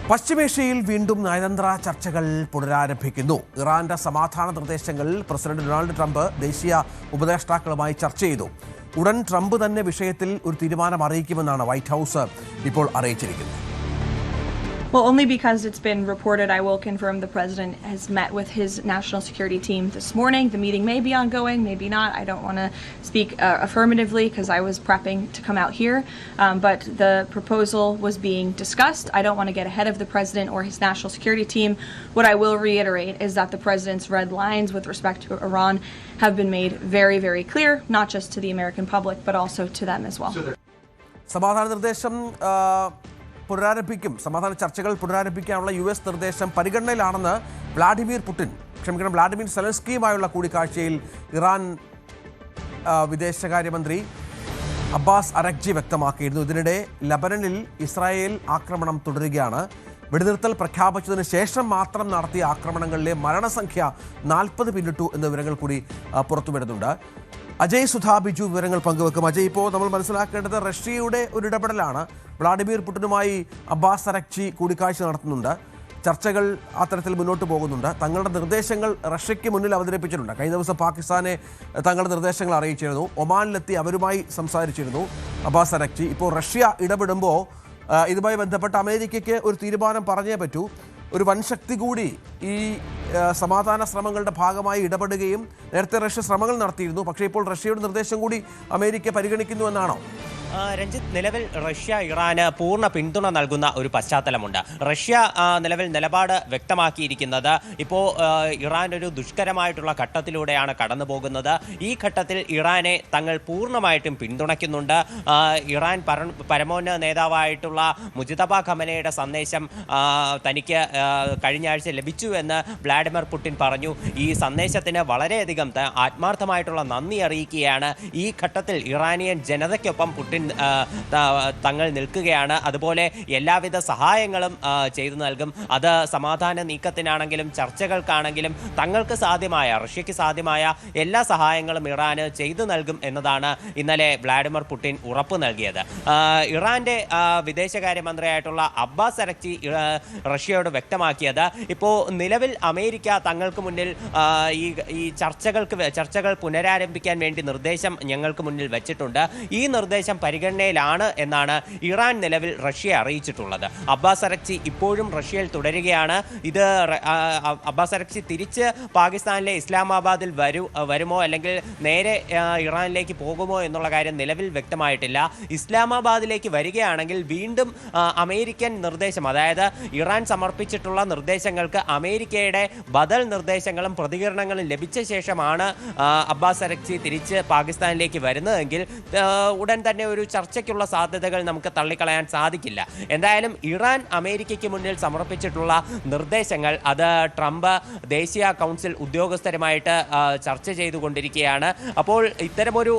പശ്ചിമേഷ്യയിൽ വീണ്ടും നയതന്ത്ര ചർച്ചകൾ പുനരാരംഭിക്കുന്നു. ഇറാന്റെ സമാധാന നിർദ്ദേശങ്ങൾ പ്രസിഡന്റ് ഡൊണാൾഡ് ട്രംപ് ദേശീയ ഉപദേഷ്ടാക്കളുമായി ചർച്ച ചെയ്തു. ഉടൻ ട്രംപ് തന്നെ വിഷയത്തിൽ ഒരു തീരുമാനം അറിയിക്കുമെന്നാണ് വൈറ്റ് ഹൗസ് ഇപ്പോൾ അറിയിച്ചിരിക്കുന്നത്. Well, only because it's been reported, I will confirm the president has met with his national security team this morning. The meeting may be ongoing, maybe not. I don't want to speak affirmatively because I was prepping to come out here. But the proposal was being discussed. I don't want to get ahead of the president or his national security team. What I will reiterate is that the president's red lines with respect to Iran have been made very, very clear, not just to the American public, but also to them as well. സമാധാന നിർദ്ദേശം സമാധാന ചർച്ചകൾ പുനരാരംഭിക്കാനുള്ള US നിർദ്ദേശം പരിഗണനയിലാണെന്ന് Vladimir സെലൻസ്കിയുമായുള്ള കൂടിക്കാഴ്ചയിൽ Iran വിദേശകാര്യമന്ത്രി Abbas Araghchi വ്യക്തമാക്കിയിരുന്നു. ഇതിനിടെ ലബനനിൽ Israel ആക്രമണം തുടരുകയാണ്. വെടിനിർത്തൽ പ്രഖ്യാപിച്ചതിന് ശേഷം മാത്രം നടത്തിയ ആക്രമണങ്ങളിലെ മരണസംഖ്യ 40 പിന്നിട്ടു എന്ന വിവരങ്ങൾ കൂടി പുറത്തുവരുന്നുണ്ട്. അജയ് സുധാ ബിജു വിവരങ്ങൾ പങ്കുവെക്കും. അജയ്, ഇപ്പോൾ നമ്മൾ മനസ്സിലാക്കേണ്ടത് റഷ്യയുടെ ഒരു ഇടപെടലാണ്. വ്ളാഡിമിർ പുടിനുമായി അബ്ബാസ് അരക്ചി കൂടിക്കാഴ്ച നടത്തുന്നുണ്ട്. ചർച്ചകൾ അത്തരത്തിൽ മുന്നോട്ട് പോകുന്നുണ്ട്. തങ്ങളുടെ നിർദ്ദേശങ്ങൾ റഷ്യയ്ക്ക് മുന്നിൽ അവതരിപ്പിച്ചിട്ടുണ്ട്. കഴിഞ്ഞ ദിവസം പാകിസ്ഥാനെ തങ്ങളുടെ നിർദ്ദേശങ്ങൾ അറിയിച്ചിരുന്നു. ഒമാനിലെത്തി അവരുമായി സംസാരിച്ചിരുന്നു അബ്ബാസ് അരക്ചി. ഇപ്പോൾ റഷ്യ ഇടപെടുമ്പോൾ ഇതുമായി ബന്ധപ്പെട്ട് അമേരിക്കയ്ക്ക് ഒരു തീരുമാനം പറഞ്ഞേ പറ്റൂ. ഒരു വൻശക്തി കൂടി ഈ സമാധാന ശ്രമങ്ങളുടെ ഭാഗമായി ഇടപെടുകയും നേരത്തെ റഷ്യ ശ്രമങ്ങൾ നടത്തിയിരുന്നു. പക്ഷേ ഇപ്പോൾ റഷ്യയുടെ നിർദ്ദേശം കൂടി അമേരിക്ക പരിഗണിക്കുന്നു എന്നാണോ? രഞ്ജിത്ത്, നിലവിൽ റഷ്യ ഇറാന് പൂർണ്ണ പിന്തുണ നൽകുന്ന ഒരു പശ്ചാത്തലമുണ്ട്. റഷ്യ നിലവിൽ നിലപാട് വ്യക്തമാക്കിയിരിക്കുന്നത് ഇപ്പോൾ ഇറാൻ ഒരു ദുഷ്കരമായിട്ടുള്ള ഘട്ടത്തിലൂടെയാണ് കടന്നു പോകുന്നത്. ഈ ഘട്ടത്തിൽ ഇറാനെ തങ്ങൾ പൂർണ്ണമായിട്ടും പിന്തുണയ്ക്കുന്നുണ്ട്. ഇറാൻ പരമോന്നത നേതാവായിട്ടുള്ള മുജിതബ ഖമനയുടെ സന്ദേശം തനിക്ക് കഴിഞ്ഞ ആഴ്ച ലഭിച്ചു എന്ന് വ്ളാഡിമിർ പുടിൻ പറഞ്ഞു. ഈ സന്ദേശത്തിന് വളരെയധികം ആത്മാർത്ഥമായിട്ടുള്ള നന്ദി അറിയിക്കുകയാണ്. ഈ ഘട്ടത്തിൽ ഇറാനിയൻ ജനതയ്ക്കൊപ്പം പുടിൻ തങ്ങൾ നിൽക്കുകയാണ്. അതുപോലെ എല്ലാവിധ സഹായങ്ങളും ചെയ്തു നൽകും. അത് സമാധാന നീക്കത്തിനാണെങ്കിലും ചർച്ചകൾക്കാണെങ്കിലും തങ്ങൾക്ക് സാധ്യമായ, റഷ്യയ്ക്ക് സാധ്യമായ എല്ലാ സഹായങ്ങളും ഇറാന് ചെയ്തു നൽകും എന്നതാണ് ഇന്നലെ വ്ളാഡിമിർ പുടിൻ ഉറപ്പ് നൽകിയത്. ഇറാന്റെ വിദേശകാര്യമന്ത്രിയായിട്ടുള്ള അബ്ബാസ് അരക്ചി റഷ്യയോട് വ്യക്തമാക്കിയത് ഇപ്പോൾ നിലവിൽ അമേരിക്ക തങ്ങൾക്ക് മുന്നിൽ ഈ ചർച്ചകൾ പുനരാരംഭിക്കാൻ വേണ്ടി നിർദ്ദേശം ഞങ്ങൾക്ക് മുന്നിൽ വെച്ചിട്ടുണ്ട്. ഈ നിർദ്ദേശം പരിഗണനയിലാണ് എന്നാണ് ഇറാൻ നിലവിൽ റഷ്യയെ അറിയിച്ചിട്ടുള്ളത്. അബ്ബാസ് അരക്ചി ഇപ്പോഴും റഷ്യയിൽ തുടരുകയാണ്. ഇത് അബ്ബാസ് അരക്ചി തിരിച്ച് പാകിസ്ഥാനിലെ ഇസ്ലാമാബാദിൽ വരുമോ അല്ലെങ്കിൽ നേരെ ഇറാനിലേക്ക് പോകുമോ എന്നുള്ള കാര്യം നിലവിൽ വ്യക്തമായിട്ടില്ല. ഇസ്ലാമാബാദിലേക്ക് വരികയാണെങ്കിൽ വീണ്ടും അമേരിക്കൻ നിർദ്ദേശം, അതായത് ഇറാൻ സമർപ്പിച്ചിട്ടുള്ള നിർദ്ദേശങ്ങൾക്ക് അമേരിക്കയുടെ ബദൽ നിർദ്ദേശങ്ങളും പ്രതികരണങ്ങളും ലഭിച്ച ശേഷമാണ് അബ്ബാസ് അരക്ചി തിരിച്ച് പാകിസ്ഥാനിലേക്ക് വരുന്നതെങ്കിൽ ഉടൻ തന്നെ ഒരു ചർച്ചയ്ക്കുള്ള സാധ്യതകൾ നമുക്ക് തള്ളിക്കളയാൻ സാധിക്കില്ല. എന്തായാലും ഇറാൻ അമേരിക്കയ്ക്ക് മുന്നിൽ സമർപ്പിച്ചിട്ടുള്ള നിർദ്ദേശങ്ങൾ അത് ട്രംപ് ദേശീയ കൗൺസിൽ ഉദ്യോഗസ്ഥരുമായിട്ട് ചർച്ച ചെയ്തുകൊണ്ടിരിക്കുകയാണ്. അപ്പോൾ ഇത്തരമൊരു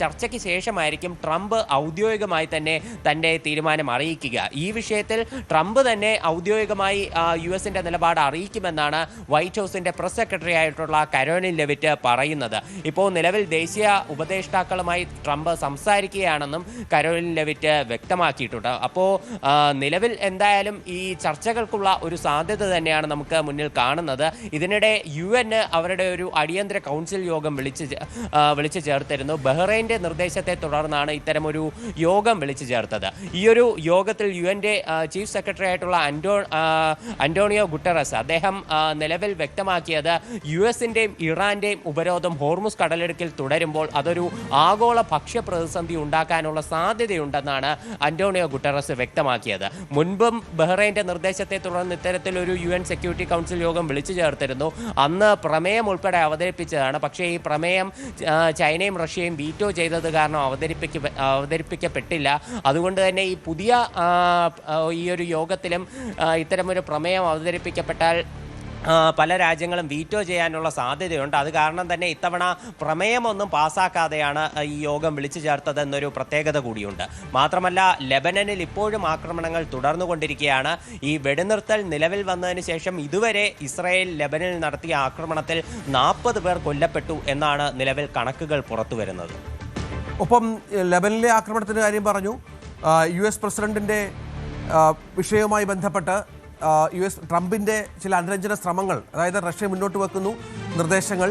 ചർച്ചയ്ക്ക് ശേഷമായിരിക്കും ട്രംപ് ഔദ്യോഗികമായി തന്നെ തൻ്റെ തീരുമാനം അറിയിക്കുക. ഈ വിഷയത്തിൽ ട്രംപ് തന്നെ ഔദ്യോഗികമായി US-ന്റെ നിലപാട് അറിയിക്കുമെന്നാണ് വൈറ്റ് ഹൗസിന്റെ പ്രസ് സെക്രട്ടറി ആയിട്ടുള്ള കരോലിൻ ലെവിറ്റ് പറയുന്നത്. ഇപ്പോൾ നിലവിൽ ദേശീയ ഉപദേഷ്ടാക്കളുമായി ട്രംപ് സംസാരിക്കുകയാണെന്നും കരോലിൻ ലെവിറ്റ് വ്യക്തമാക്കിയിട്ടുണ്ട്. അപ്പോൾ നിലവിൽ എന്തായാലും ഈ ചർച്ചകൾക്കുള്ള ഒരു സാധ്യത തന്നെയാണ് നമുക്ക് മുന്നിൽ കാണുന്നത്. ഇതിനിടെ UN അവരുടെ ഒരു അടിയന്തര കൗൺസിൽ യോഗം വിളിച്ചു ചേർത്തിരുന്നു. ബഹ്റൈൻ്റെ നിർദ്ദേശത്തെ തുടർന്നാണ് ഇത്തരമൊരു യോഗം വിളിച്ചു ചേർത്തത്. ഈ ഒരു യോഗത്തിൽ UN-ന്റെ ചീഫ് സെക്രട്ടറി ആയിട്ടുള്ള അന്റോണിയോ ഗുട്ടറസ് അദ്ദേഹം നിലവിൽ വ്യക്തമാക്കിയത് US-ന്റെയും ഇറാന്റെയും ഉപരോധം ഹോർമുസ് കടലിടുക്കിൽ തുടരുമ്പോൾ അതൊരു ആഗോള ഭക്ഷ്യ പ്രതിസന്ധി ഉണ്ടാക്കാനുള്ള സാധ്യതയുണ്ടെന്നാണ് അന്റോണിയോ ഗുട്ടറസ് വ്യക്തമാക്കിയത്. മുൻപും ബഹ്റൈൻ്റെ നിർദ്ദേശത്തെ തുടർന്ന് ഇത്തരത്തിലൊരു UN സെക്യൂരിറ്റി കൗൺസിൽ യോഗം വിളിച്ചു ചേർത്തിരുന്നു. അന്ന് പ്രമേയം ഉൾപ്പെടെ അവതരിപ്പിച്ചതാണ്. പക്ഷേ ഈ പ്രമേയം ചൈനയും റഷ്യയും വീറ്റോ ചെയ്തത് കാരണം അവതരിപ്പിക്കപ്പെട്ടില്ല. അതുകൊണ്ട് തന്നെ ഈ പുതിയ ഈ ഒരു യോഗത്തിലും ഇത്തരമൊരു പ്രമേയം അവതരിപ്പിക്കപ്പെട്ടാൽ പല രാജ്യങ്ങളും വീറ്റോ ചെയ്യാനുള്ള സാധ്യതയുണ്ട്. അത് കാരണം തന്നെ ഇത്തവണ പ്രമേയമൊന്നും പാസ്സാക്കാതെയാണ് ഈ യോഗം വിളിച്ചു ചേർത്തതെന്നൊരു പ്രത്യേകത കൂടിയുണ്ട്. മാത്രമല്ല, ലെബനനിൽ ഇപ്പോഴും ആക്രമണങ്ങൾ തുടർന്നുകൊണ്ടിരിക്കുകയാണ്. ഈ വെടിനിർത്തൽ നിലവിൽ വന്നതിന് ശേഷം ഇതുവരെ ഇസ്രായേൽ ലെബനനിൽ നടത്തിയ ആക്രമണത്തിൽ 40 പേർ കൊല്ലപ്പെട്ടു എന്നാണ് നിലവിൽ കണക്കുകൾ പുറത്തുവരുന്നത്. ഒപ്പം ലെബനനിലെ ആക്രമണത്തിൻ്റെ കാര്യം പറഞ്ഞു. US പ്രസിഡന്റിൻ്റെ വിഷയവുമായി ബന്ധപ്പെട്ട് US ട്രംപിൻ്റെ ചില അനുരഞ്ജന ശ്രമങ്ങൾ, അതായത് റഷ്യ മുന്നോട്ട് വെക്കുന്നു നിർദ്ദേശങ്ങൾ.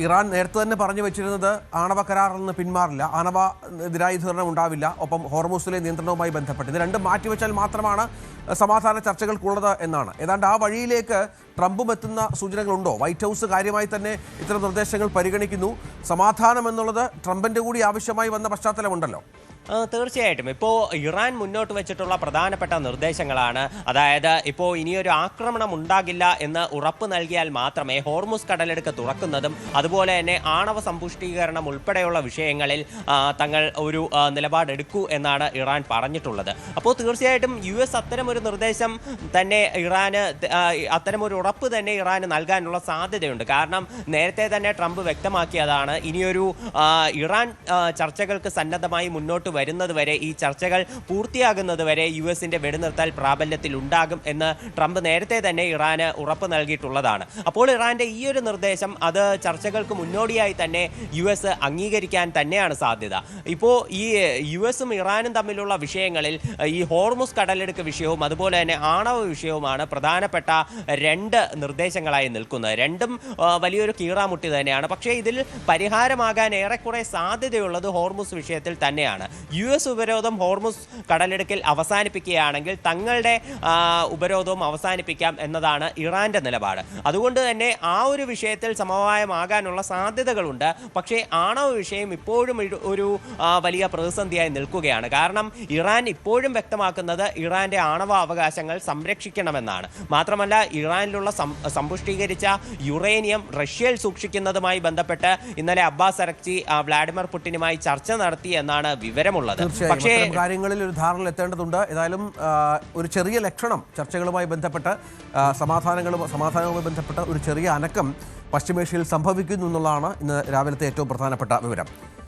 ഇറാൻ നേരത്തെ തന്നെ പറഞ്ഞു വെച്ചിരുന്നത് ആണവ കരാറിൽ നിന്ന് പിന്മാറില്ല, ആണവ നിരായുധീകരണം ഉണ്ടാവില്ല, ഒപ്പം ഹോർമൂസിലെ നിയന്ത്രണവുമായി ബന്ധപ്പെട്ട് ഇത് രണ്ടും മാറ്റിവെച്ചാൽ മാത്രമാണ് സമാധാന ചർച്ചകൾക്കുള്ളത് എന്നാണ്. ഏതാണ്ട് ആ വഴിയിലേക്ക് ട്രംപും എത്തുന്ന സൂചനകളുണ്ടോ? വൈറ്റ് ഹൗസ് കാര്യമായി തന്നെ ഇത്തരം നിർദ്ദേശങ്ങൾ പരിഗണിക്കുന്നു. സമാധാനം എന്നുള്ളത് ട്രംപിൻ്റെ കൂടി ആവശ്യമായി വന്ന പശ്ചാത്തലമുണ്ടല്ലോ. തീർച്ചയായിട്ടും ഇപ്പോൾ ഇറാൻ മുന്നോട്ട് വെച്ചിട്ടുള്ള പ്രധാനപ്പെട്ട നിർദ്ദേശങ്ങളാണ്. അതായത് ഇപ്പോൾ ഇനിയൊരു ആക്രമണം ഉണ്ടാകില്ല എന്ന് ഉറപ്പ് നൽകിയാൽ മാത്രമേ ഹോർമുസ് കടലെടുക്ക് തുറക്കുന്നതും അതുപോലെ തന്നെ ആണവ സമ്പുഷ്ടീകരണം ഉൾപ്പെടെയുള്ള വിഷയങ്ങളിൽ തങ്ങൾ ഒരു നിലപാടെടുക്കൂ എന്നാണ് ഇറാൻ പറഞ്ഞിട്ടുള്ളത്. അപ്പോൾ തീർച്ചയായിട്ടും US അത്തരമൊരു നിർദ്ദേശം തന്നെ ഇറാന്, അത്തരമൊരു ഉറപ്പ് തന്നെ ഇറാന് നൽകാനുള്ള സാധ്യതയുണ്ട്. കാരണം നേരത്തെ തന്നെ ട്രംപ് വ്യക്തമാക്കിയതാണ്, ഇനിയൊരു ഇറാൻ ചർച്ചകൾക്ക് സന്നദ്ധമായി മുന്നോട്ട് വരുന്നത് വരെ, ഈ ചർച്ചകൾ പൂർത്തിയാകുന്നത് വരെ US-ന്റെ വെടിനിർത്തൽ പ്രാബല്യത്തിൽ ഉണ്ടാകും എന്ന് ട്രംപ് നേരത്തെ തന്നെ ഇറാന് ഉറപ്പ് നൽകിയിട്ടുള്ളതാണ്. അപ്പോൾ ഇറാന്റെ ഈ ഒരു നിർദ്ദേശം അത് ചർച്ചകൾക്ക് മുന്നോടിയായി തന്നെ US അംഗീകരിക്കാൻ തന്നെയാണ് സാധ്യത. ഇപ്പോൾ ഈ US-ഉം ഇറാനും തമ്മിലുള്ള വിഷയങ്ങളിൽ ഈ ഹോർമുസ് കടലെടുക്ക് വിഷയവും അതുപോലെ തന്നെ ആണവ വിഷയവുമാണ് പ്രധാനപ്പെട്ട രണ്ട് നിർദ്ദേശങ്ങളായി നിൽക്കുന്നത്. രണ്ടും വലിയൊരു കീറാമുട്ടി തന്നെയാണ്. പക്ഷേ ഇതിൽ പരിഹാരമാകാൻ ഏറെക്കുറെ സാധ്യതയുള്ളത് ഹോർമുസ് വിഷയത്തിൽ തന്നെയാണ്. US ഉപരോധം ഹോർമുസ് കടലെടുക്കിൽ അവസാനിപ്പിക്കുകയാണെങ്കിൽ തങ്ങളുടെ ഉപരോധവും അവസാനിപ്പിക്കാം എന്നതാണ് ഇറാന്റെ നിലപാട്. അതുകൊണ്ട് തന്നെ ആ ഒരു വിഷയത്തിൽ സമവായമാകാനുള്ള സാധ്യതകളുണ്ട്. പക്ഷേ ആണവ വിഷയം ഇപ്പോഴും ഒരു വലിയ പ്രതിസന്ധിയായി നിൽക്കുകയാണ്. കാരണം ഇറാൻ ഇപ്പോഴും വ്യക്തമാക്കുന്നത് ഇറാന്റെ ആണവ അവകാശങ്ങൾ സംരക്ഷിക്കണമെന്നാണ്. മാത്രമല്ല ഇറാനിലുള്ള സമ്പുഷ്ടീകരിച്ച യുറേനിയം റഷ്യയിൽ സൂക്ഷിക്കുന്നതുമായി ബന്ധപ്പെട്ട് ഇന്നലെ അബ്ബാസ് അരക്ചി വ്ളാഡിമിർ പുടിനുമായി ചർച്ച നടത്തി എന്നാണ് വിവരമുള്ളത്. പക്ഷേ കാര്യങ്ങളിൽ ഒരു ധാരണ എത്തേണ്ടതുണ്ട്. ഏതായാലും ഒരു ചെറിയ ലക്ഷണം ചർച്ചകളുമായി ബന്ധപ്പെട്ട് സമാധാനങ്ങളുമായി ബന്ധപ്പെട്ട ഒരു ചെറിയ അനക്കം പശ്ചിമേഷ്യയിൽ സംഭവിക്കുന്നു എന്നുള്ളതാണ് ഇന്ന് രാവിലത്തെ ഏറ്റവും പ്രധാനപ്പെട്ട വിവരം.